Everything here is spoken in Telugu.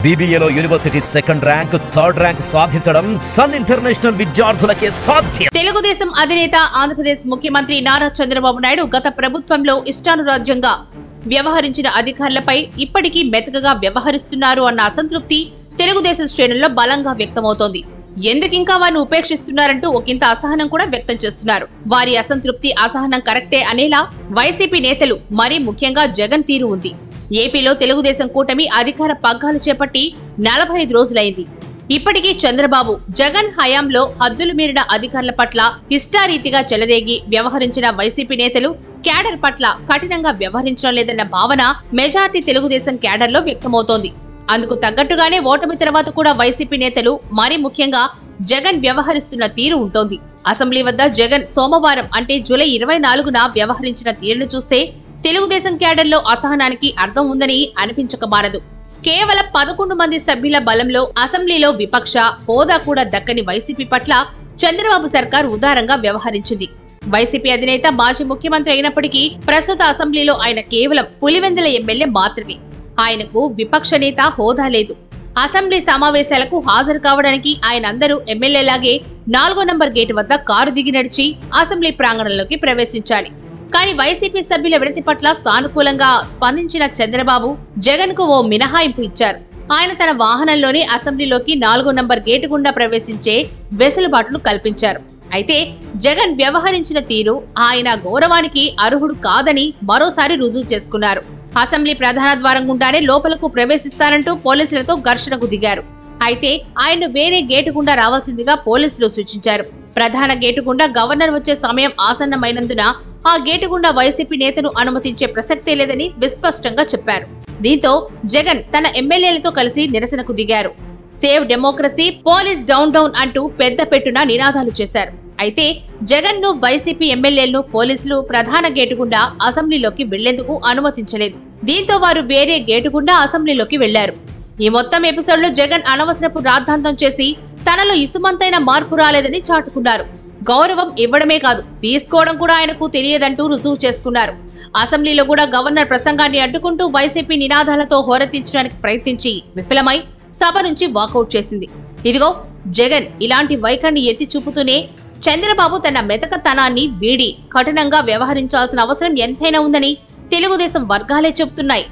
BBAలో university second rank, third rank సాధించడం సన్ ఇంటర్నేషనల్ విద్యార్థులకే సాధ్యం. తెలుగుదేశం అధినేత ఆంధ్రప్రదేశ్ ముఖ్యమంత్రి నారా చంద్రబాబు నాయుడు గత ప్రభుత్వంలో ఇష్టానురాజ్యంగా వ్యవహరించిన అధికారులపై ఇప్పటికీ మెతకగా వ్యవహరిస్తున్నారు అన్న అసంతృప్తి తెలుగుదేశం శ్రేణుల్లో బలంగా వ్యక్తమవుతోంది. ఎందుకింకా వారిని ఉపేక్షిస్తున్నారంటూ ఒకంత అసహనం కూడా వ్యక్తం చేస్తున్నారు. వారి అసంతృప్తి, అసహనం కరెక్టే అనేలా వైసీపీ నేతలు, మరీ ముఖ్యంగా జగన్ తీరు ఉంది. ఏపీలో తెలుగుదేశం కూటమి అధికార పగ్గాలు చేపట్టి 45 రోజులైంది. ఇప్పటికీ చంద్రబాబు, జగన్ హయాంలో హద్దులు మీరిన అధికారుల పట్ల ఇష్టారీతిగా చెలరేగి వ్యవహరించిన వైసీపీ నేతలు క్యాడర్ పట్ల కఠినంగా వ్యవహరించడం లేదన్న భావన మెజార్టీ తెలుగుదేశం క్యాడర్లో వ్యక్తమవుతోంది. అందుకు తగ్గట్టుగానే ఓటమి తర్వాత కూడా వైసీపీ నేతలు, మరీ ముఖ్యంగా జగన్ వ్యవహరిస్తున్న తీరు ఉంటోంది. అసెంబ్లీ వద్ద జగన్ సోమవారం అంటే జూలై 24న వ్యవహరించిన తీరును చూస్తే తెలుగుదేశం క్యాడర్లో అసహనానికి అర్థం ఉందని అనిపించక మానదు. కేవలం 11 మంది సభ్యుల బలంలో అసెంబ్లీలో విపక్ష హోదా కూడా దక్కని వైసీపీ పట్ల చంద్రబాబు సర్కార్ ఉదారంగా వ్యవహరించింది. వైసీపీ అధినేత, మాజీ ముఖ్యమంత్రి అయినప్పటికీ ప్రస్తుత అసెంబ్లీలో ఆయన కేవలం పులివెందుల ఎమ్మెల్యే మాత్రమే. ఆయనకు విపక్ష నేత హోదా లేదు. అసెంబ్లీ సమావేశాలకు హాజరు కావడానికి ఆయన అందరూ ఎమ్మెల్యేలాగే 4వ నంబర్ గేటు వద్ద కారు దిగి నడిచి అసెంబ్లీ ప్రాంగణంలోకి ప్రవేశించాలి. కానీ వైసీపీ సభ్యుల వినతి పట్ల సానుకూలంగా స్పందించిన చంద్రబాబు, జగన్ కు ఓ మినహాయింపు ఇచ్చారు. ఆయన తన వాహనంలోనే అసెంబ్లీలోకి 4వ నంబర్ గేటు గుండా ప్రవేశించే వెసులుబాటును కల్పించారు. అయితే జగన్ వ్యవహరించిన తీరు ఆయన గౌరవానికి అర్హుడు కాదని మరోసారి రుజువు చేసుకున్నారు. అసెంబ్లీ ప్రధాన ద్వారం గుండానే లోపలకు ప్రవేశిస్తారంటూ పోలీసులతో ఘర్షణకు దిగారు. అయితే ఆయన్ను వేరే గేటు గుండా రావాల్సిందిగా పోలీసులు సూచించారు. ప్రధాన గేటు గుండా గవర్నర్ వచ్చే సమయం ఆసన్నమైనందున ఆ గేటు గుండా వైసీపీ నేతను అనుమతించే ప్రసక్తే లేదని విస్పష్టంగా చెప్పారు. దీంతో జగన్ తన ఎమ్మెల్యేలతో కలిసి నిరసనకు దిగారు. Save democracy, police down down అంటూ పెద్ద పెట్టున నినాదాలు చేశారు. అయితే జగన్ ను, వైసీపీ ఎమ్మెల్యేలను పోలీసులు ప్రధాన గేటు గుండా అసెంబ్లీలోకి వెళ్లేందుకు అనుమతించలేదు. దీంతో వారు వేరే గేటు గుండా అసెంబ్లీలోకి వెళ్లారు. ఈ మొత్తం ఎపిసోడ్ లో జగన్ అనవసరపు రాద్ధాంతం చేసి తనలో ఇసుమంతైన మార్పు రాలేదని చాటుకున్నారు. గౌరవం ఇవ్వడమే కాదు, తీసుకోవడం కూడా ఆయనకు తెలియదంటూ రుజువు చేసుకున్నారు. అసెంబ్లీలో కూడా గవర్నర్ ప్రసంగాన్ని అడ్డుకుంటూ వైసీపీ నినాదాలతో హోరెత్తించడానికి ప్రయత్నించి విఫలమై సభ నుంచి వాకౌట్ చేసింది. ఇదిగో జగన్ ఇలాంటి వైఖరిని ఎత్తి చూపుతూనే చంద్రబాబు తన మెతకతనాన్ని వీడి కఠినంగా వ్యవహరించాల్సిన అవసరం ఎంతైనా ఉందని తెలుగుదేశం వర్గాలే చెబుతున్నాయి.